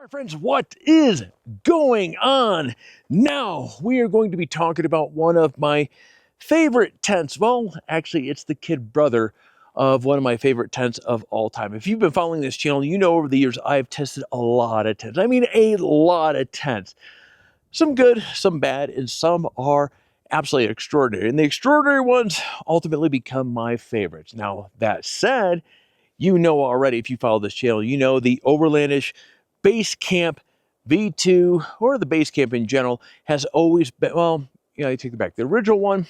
All right, friends, what is going on? Now we are going to be talking about one of my favorite tents. Well, actually, it's the kid brother of one of my favorite tents of all time. If you've been following this channel, you know over the years I've tested a lot of tents. I mean, a lot of tents. Some good, some bad, and some are absolutely extraordinary. And the extraordinary ones ultimately become my favorites. Now, that said, you know already, if you follow this channel, you know the Overlandish Base Camp V2, or the Base Camp in general, has always been, well, I take it back. The original one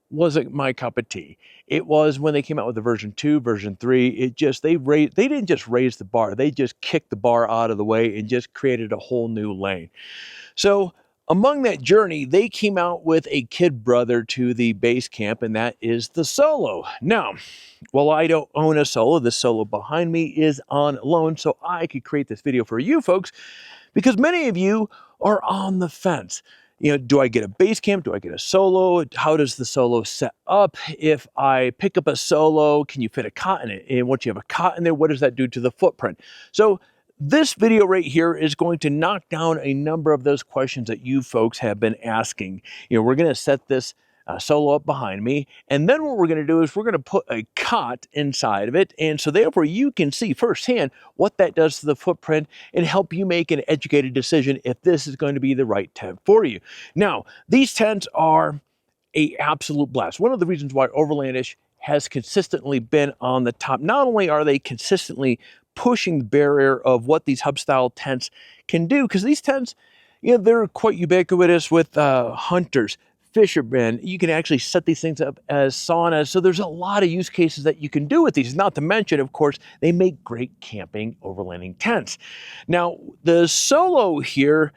wasn't my cup of tea. It was when they came out with the version 2, version 3, they didn't just raise the bar, they just kicked the bar out of the way and just created a whole new lane. So among that journey, they came out with a kid brother to the Base Camp, and that is the Solo. Now, while I don't own a Solo, the Solo behind me is on loan, so I could create this video for you folks, because many of you are on the fence. Do I get a Base Camp? Do I get a Solo? How does the Solo set up? If I pick up a Solo, can you fit a cot in it? And once you have a cot in there, what does that do to the footprint? So this video right here is going to knock down a number of those questions that you folks have been asking. We're going to set this Solo up behind me, and then what we're going to do is we're going to put a cot inside of it, and so therefore you can see firsthand what that does to the footprint and help you make an educated decision if this is going to be the right tent for you. Now, these tents are an absolute blast. One of the reasons why Overlandish has consistently been on the top, not only are they consistently pushing the barrier of what these hub style tents can do, because these tents, they're quite ubiquitous with hunters, fishermen. You can actually set these things up as saunas. So there's a lot of use cases that you can do with these. Not to mention, of course, they make great camping overlanding tents. Now, the Solo here,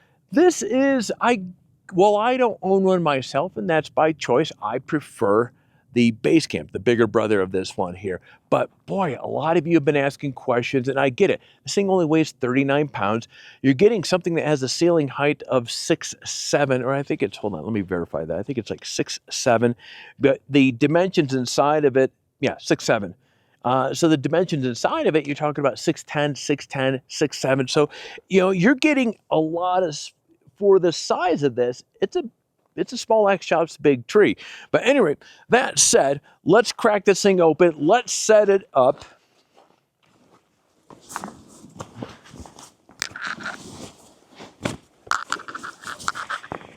while I don't own one myself, and that's by choice, I prefer the Base Camp, the bigger brother of this one here. But boy, a lot of you have been asking questions, and I get it. This thing only weighs 39 pounds. You're getting something that has a ceiling height of 6'7", or I think it's, hold on, let me verify that. I think it's like 6'7", but the dimensions inside of it, yeah, 6'7". So the dimensions inside of it, you're talking about 6'10", 6'10", 6'7". So, you're getting a lot of, for the size of this, it's a small axe chops big tree. But anyway, that said, let's crack this thing open. Let's set it up.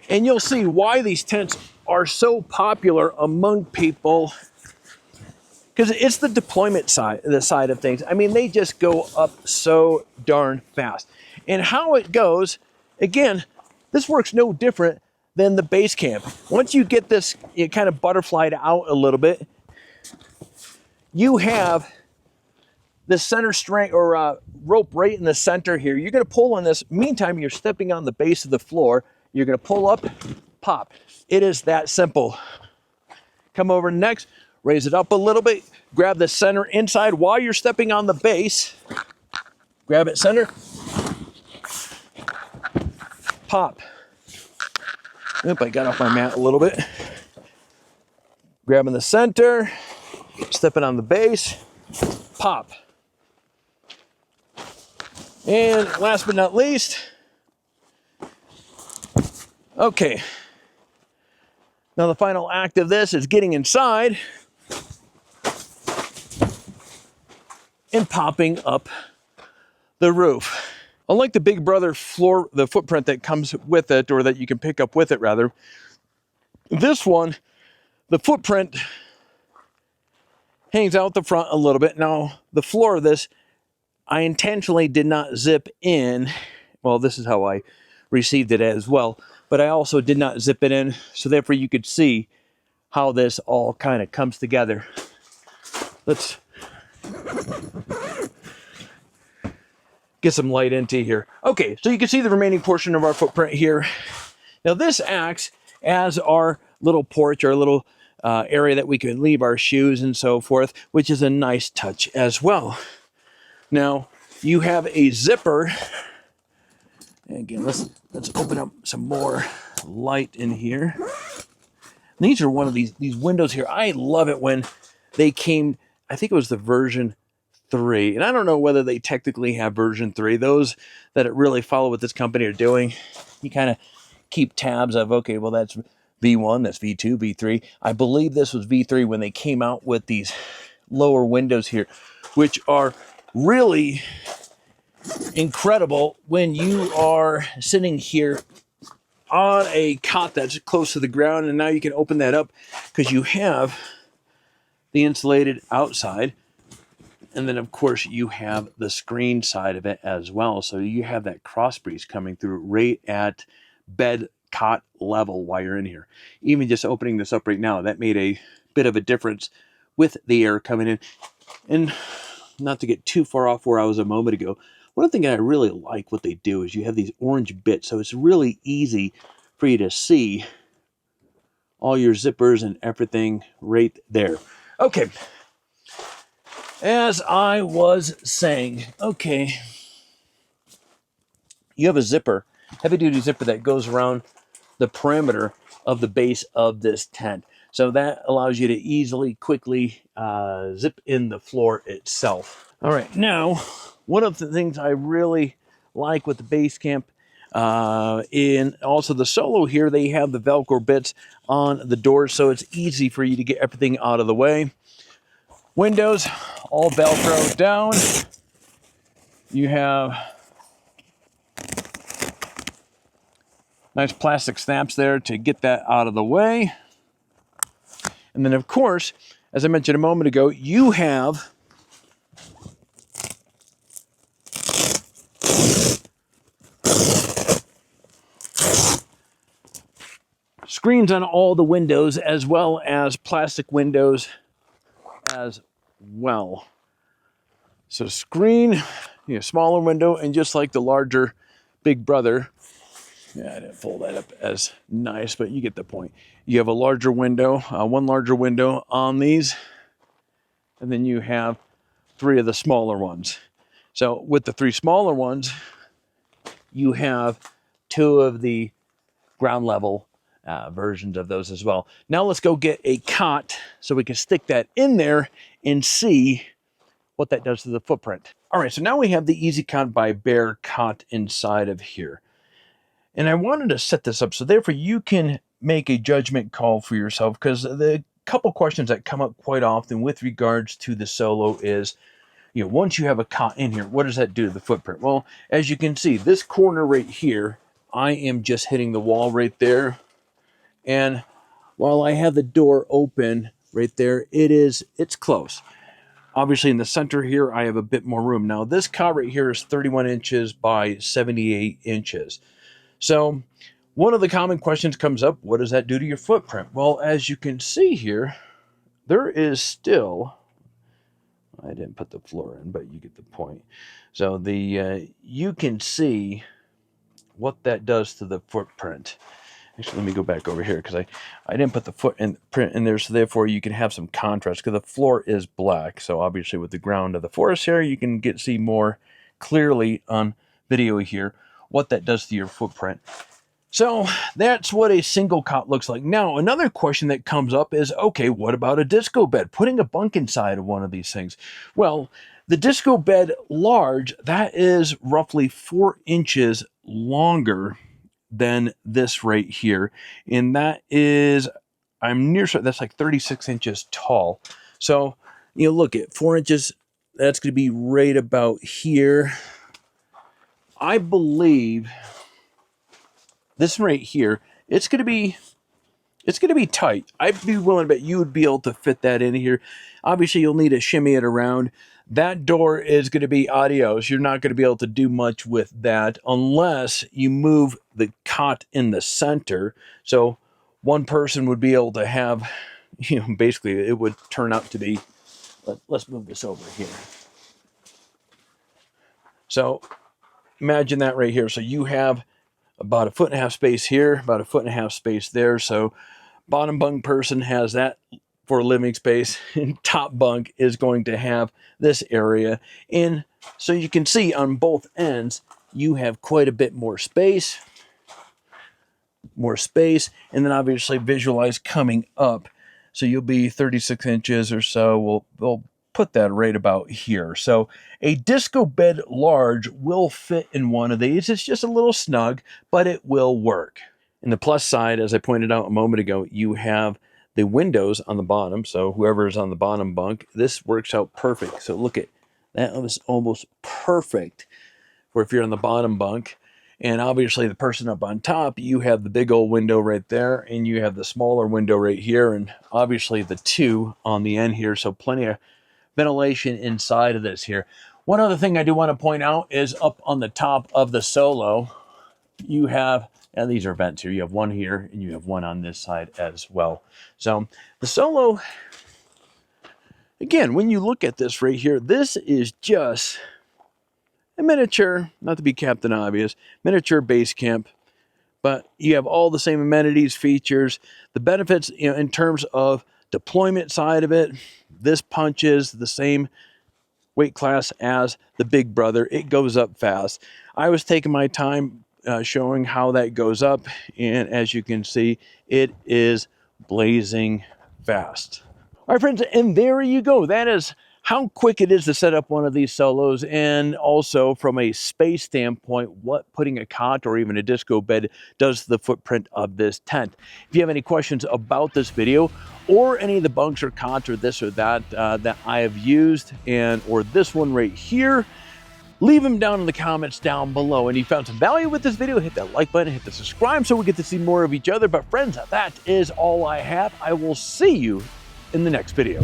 And you'll see why these tents are so popular among people, because it's the deployment side of things. I mean, they just go up so darn fast. And how it goes, again, this works no different than the Base Camp. Once you get this kind of butterflied out a little bit, you have the center string or rope right in the center here. You're going to pull on this. Meantime, you're stepping on the base of the floor. You're going to pull up, pop. It is that simple. Come over next, raise it up a little bit, grab the center inside while you're stepping on the base. Grab it center, pop. Oop, I got off my mat a little bit. Grabbing the center, stepping on the base, pop. And last but not least, okay. Now the final act of this is getting inside and popping up the roof. Unlike the Big Brother floor, the footprint that comes with it, or that you can pick up with it rather, this one, the footprint hangs out the front a little bit. Now, the floor of this, I intentionally did not zip in. Well, this is how I received it as well, but I also did not zip it in, so therefore you could see how this all kind of comes together. Let's get some light into here. Okay, so you can see the remaining portion of our footprint here. Now this acts as our little porch, our little area that we can leave our shoes and so forth, which is a nice touch as well. Now you have a zipper. And again, let's open up some more light in here. These are one of these windows here. I love it when they came, I think it was the version 3. And I don't know whether they technically have version 3. Those that really follow what this company are doing, you kind of keep tabs of, okay, well, that's V1, that's V2, V3. I believe this was V3 when they came out with these lower windows here, which are really incredible when you are sitting here on a cot that's close to the ground, and now you can open that up because you have the insulated outside, and then of course you have the screen side of it as well, so you have that cross breeze coming through right at bed cot level while you're in here. Even just opening this up right now, that made a bit of a difference with the air coming in. And not to get too far off where I was a moment ago, one thing I really like what they do is you have these orange bits, so it's really easy for you to see all your zippers and everything right there. Okay, as I was saying, okay, you have a zipper, heavy-duty zipper that goes around the perimeter of the base of this tent. So that allows you to easily, quickly zip in the floor itself. All right, now, one of the things I really like with the base camp, and also the Solo here, they have the Velcro bits on the doors, so it's easy for you to get everything out of the way. Windows, all Velcro down. You have nice plastic snaps there to get that out of the way. And then, of course, as I mentioned a moment ago, you have screens on all the windows, as well as plastic windows as well. So screen, smaller window, and just like the larger Big Brother, yeah, I didn't fold that up as nice, but you get the point. You have a larger window, one larger window on these, and then you have 3 of the smaller ones. So with the 3 smaller ones, you have 2 of the ground level versions of those as well. Now let's go get a cot so we can stick that in there and see what that does to the footprint. All right, so now we have the Easy Cot by Bear cot inside of here. And I wanted to set this up so therefore you can make a judgment call for yourself, because the couple questions that come up quite often with regards to the Solo is, once you have a cot in here, what does that do to the footprint? Well, as you can see, this corner right here, I am just hitting the wall right there. And while I have the door open right there, it's close. Obviously in the center here, I have a bit more room. Now this cot right here is 31 inches by 78 inches. So one of the common questions comes up, what does that do to your footprint? Well, as you can see here, there is still, I didn't put the floor in, but you get the point. So you can see what that does to the footprint. Actually, let me go back over here because I didn't put the footprint in there, so therefore you can have some contrast because the floor is black. So obviously with the ground of the forest here, you can see more clearly on video here what that does to your footprint. So that's what a single cot looks like. Now, another question that comes up is, okay, what about a disco bed? Putting a bunk inside of one of these things. Well, the disco bed large, that is roughly 4 inches longer than this right here. And that is, I'm near sure that's like 36 inches tall. So, look at 4 inches, that's going to be right about here. I believe this right here, it's going to be tight. I'd be willing to bet you would be able to fit that in here. Obviously, you'll need to shimmy it around. That door is going to be adios. You're not going to be able to do much with that unless you move the cot in the center. So one person would be able to have, basically it would turn out to be, let's move this over here. So imagine that right here. So you have about 1.5 feet space here, about 1.5 feet space there. So bottom bunk person has that for living space, and top bunk is going to have this area. And so you can see on both ends, you have quite a bit more space, and then obviously visualize coming up. So you'll be 36 inches or so. We'll put that right about here. So a disco bed large will fit in one of these. It's just a little snug, but it will work. In the plus side, as I pointed out a moment ago, you have the windows on the bottom. So whoever is on the bottom bunk, this works out perfect. So look at that, was almost perfect for if you're on the bottom bunk. And obviously the person up on top, you have the big old window right there, and you have the smaller window right here, and obviously the two on the end here. So plenty of ventilation inside of this here. One other thing I do want to point out is up on the top of the Solo, you have, and these are vents here. You have one here and you have one on this side as well. So the Solo, again, when you look at this right here, this is just a miniature, not to be Captain Obvious, miniature base camp, but you have all the same amenities, features, the benefits, you know, in terms of deployment side of it. This punches the same weight class as the Big Brother. It goes up fast. I was taking my time showing how that goes up, and as you can see, it is blazing fast. All right, friends, and there you go. That is how quick it is to set up one of these Solos, and also from a space standpoint, what putting a cot or even a disco bed does to the footprint of this tent. If you have any questions about this video, or any of the bunks or cots or this or that that I have used, or this one right here, leave them down in the comments down below. And if you found some value with this video, hit that like button, hit the subscribe so we get to see more of each other. But friends, that is all I have. I will see you in the next video.